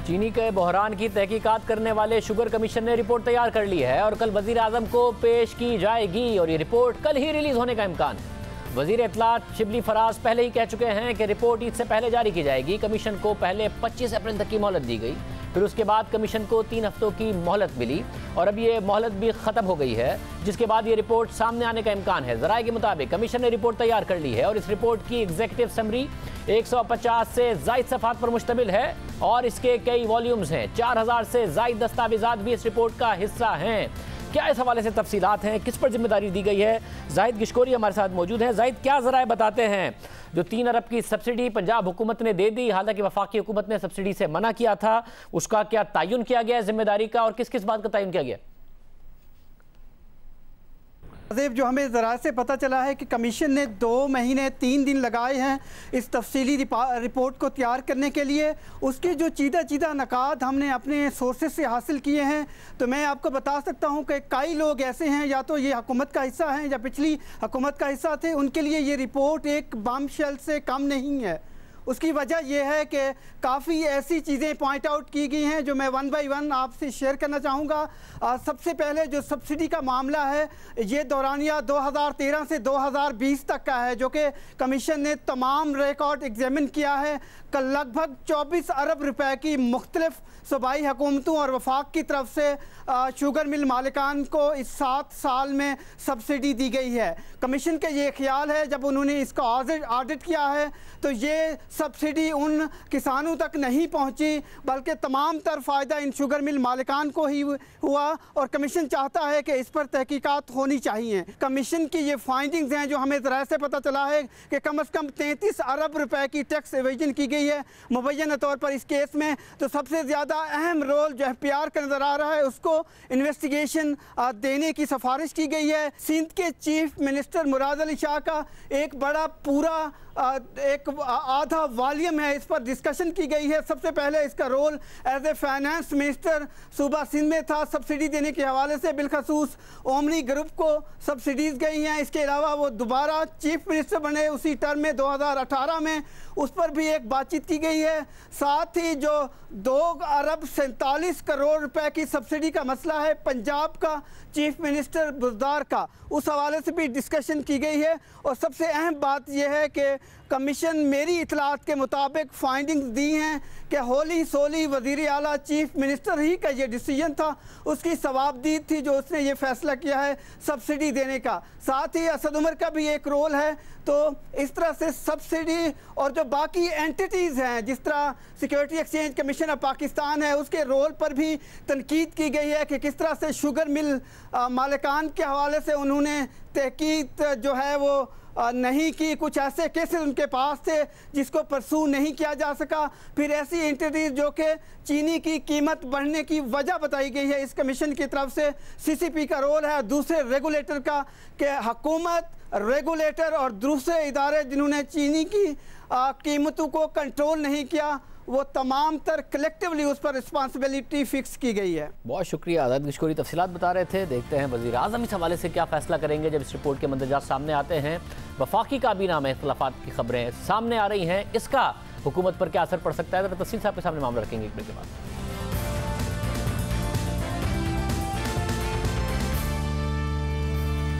चीनी के बहरान की तहकीकात करने वाले शुगर कमीशन ने रिपोर्ट तैयार कर ली है और कल वजीर आजम को पेश की जाएगी और ये रिपोर्ट कल ही रिलीज होने का इम्कान है। वजीर इत्तलात शिबली फराज पहले ही कह चुके हैं कि रिपोर्ट ईद से पहले जारी की जाएगी। कमीशन को पहले 25 अप्रैल तक की मोहलत दी गई, फिर उसके बाद कमीशन को 3 हफ्तों की मोहलत मिली और अब ये मोहलत भी ख़त्म हो गई है, जिसके बाद ये रिपोर्ट सामने आने का इम्कान है। ज़राए के मुताबिक कमीशन ने रिपोर्ट तैयार कर ली है और इस रिपोर्ट की एग्जीक्यूटिव समरी 150 से ज़ायद सफ़हात पर मुश्तमिल है और इसके कई वॉल्यूम्स हैं। 4000 से ज़ायद दस्तावेज़ात भी इस रिपोर्ट का हिस्सा हैं। क्या इस हवाले से तफसीलात हैं, किस पर जिम्मेदारी दी गई है? जाहिद गिशकोरी हमारे साथ मौजूद हैं। जाहिद, क्या ज़राए बताते हैं जो 3 अरब की सब्सिडी पंजाब हुकूमत ने दे दी, हालांकि वफाकी हुकूमत ने सब्सिडी से मना किया था, उसका क्या तयन किया गया है जिम्मेदारी का और किस किस बात का तयन किया गया? जो हमें ज़रा से पता चला है कि कमीशन ने 2 महीने 3 दिन लगाए हैं इस तफसीली रिपोर्ट को तैयार करने के लिए। उसके जो चीदा नकाद हमने अपने सोर्सेज से हासिल किए हैं, तो मैं आपको बता सकता हूं कि कई लोग ऐसे हैं, या तो ये हुकूमत का हिस्सा हैं या पिछली हुकूमत का हिस्सा थे, उनके लिए ये रिपोर्ट एक बमशेल से कम नहीं है। उसकी वजह यह है कि काफ़ी ऐसी चीज़ें पॉइंट आउट की गई हैं जो मैं 1 बाय 1 आपसे शेयर करना चाहूँगा। सबसे पहले जो सब्सिडी का मामला है, ये दौरानिया 2013 से 2020 तक का है, जो कि कमीशन ने तमाम रिकॉर्ड एग्जामिन किया है। कल लगभग 24 अरब रुपए की मुख्तलिफ सूबाई हुकूमतों और वफाक की तरफ से शुगर मिल मालिकान को इस 7 साल में सब्सिडी दी गई है। कमीशन का ये ख्याल है, जब उन्होंने इसका ऑडिट किया है, तो ये सब्सिडी उन किसानों तक नहीं पहुंची, बल्कि तमाम तर फ़ायदा इन शुगर मिल मालिकान को ही हुआ और कमीशन चाहता है कि इस पर तहकीकात होनी चाहिए। कमीशन की ये फाइंडिंग्स हैं जो हमें ज़रा से पता चला है कि कम से कम 33 अरब रुपए की टैक्स एवेजन की गई है मुबैना तौर पर इस केस में। तो सबसे ज़्यादा अहम रोल जो एफपीआर का नज़र आ रहा है, उसको इन्वेस्टिगेशन देने की सिफारिश की गई है। सिंध के चीफ मिनिस्टर मुराद अली शाह का एक बड़ा पूरा एक आधा वॉल्यूम है, इस पर डिस्कशन की गई है। सबसे पहले इसका role as a finance minister सूबा सिंध में था, सब्सिडी देने के हवाले से बिलखसूस ओमनी ग्रुप को सब्सिडीज़ गई हैं। इसके अलावा वो दोबारा चीफ मिनिस्टर बने उसी टर्म में 2018 में, उस पर भी एक बातचीत की गई है। साथ ही जो 2 अरब 47 करोड़ रुपए की सब्सिडी का मसला है पंजाब का चीफ मिनिस्टर बुज़दार का, उस हवाले से भी डिस्कशन की गई है। और सबसे अहम बात यह है कि कमीशन मेरी इतलात के मुताबिक फाइंडिंग्स दी हैं कि होली सोली वज़ीर आला चीफ मिनिस्टर ही का ये डिसीजन था, उसकी सवाबदीद थी जो उसने ये फैसला किया है सब्सिडी देने का। साथ ही असद उमर का भी एक रोल है। तो इस तरह से सब्सिडी और जो बाकी एंटिटीज़ हैं, जिस तरह security exchange commission of Pakistan है, उसके रोल पर भी तनकीद की गई है कि किस तरह से शुगर मिल मालिकान के हवाले से उन्होंने तहकीक जो है वो नहीं की। कुछ ऐसे केसेस उनके पास थे जिसको परसू नहीं किया जा सका। फिर ऐसी एंटिटीज जो कि चीनी की कीमत बढ़ने की वजह बताई गई है इस कमीशन की तरफ से। सीसीपी का रोल है, दूसरे रेगुलेटर का, कि हुकूमत, रेगुलेटर और दूसरे इदारे जिन्होंने चीनी की कीमतों को कंट्रोल नहीं किया, वो तमाम तर कलेक्टिवली उस पर रिस्पांसिबिलिटी फिक्स की गई है। बहुत शुक्रिया आज़ाद गिशकोरी, तफसीलात बता रहे थे। देखते हैं वज़ीर आज़म इस हवाले से क्या फ़ैसला करेंगे जब इस रिपोर्ट के मंदरजात सामने आते हैं। वफाकी काबीना में इख्तिलाफ़ात की खबरें सामने आ रही हैं, इसका हुकूमत पर क्या असर पड़ सकता है, तफसील साहब के सामने मामला रखेंगे एक मिनट के बाद।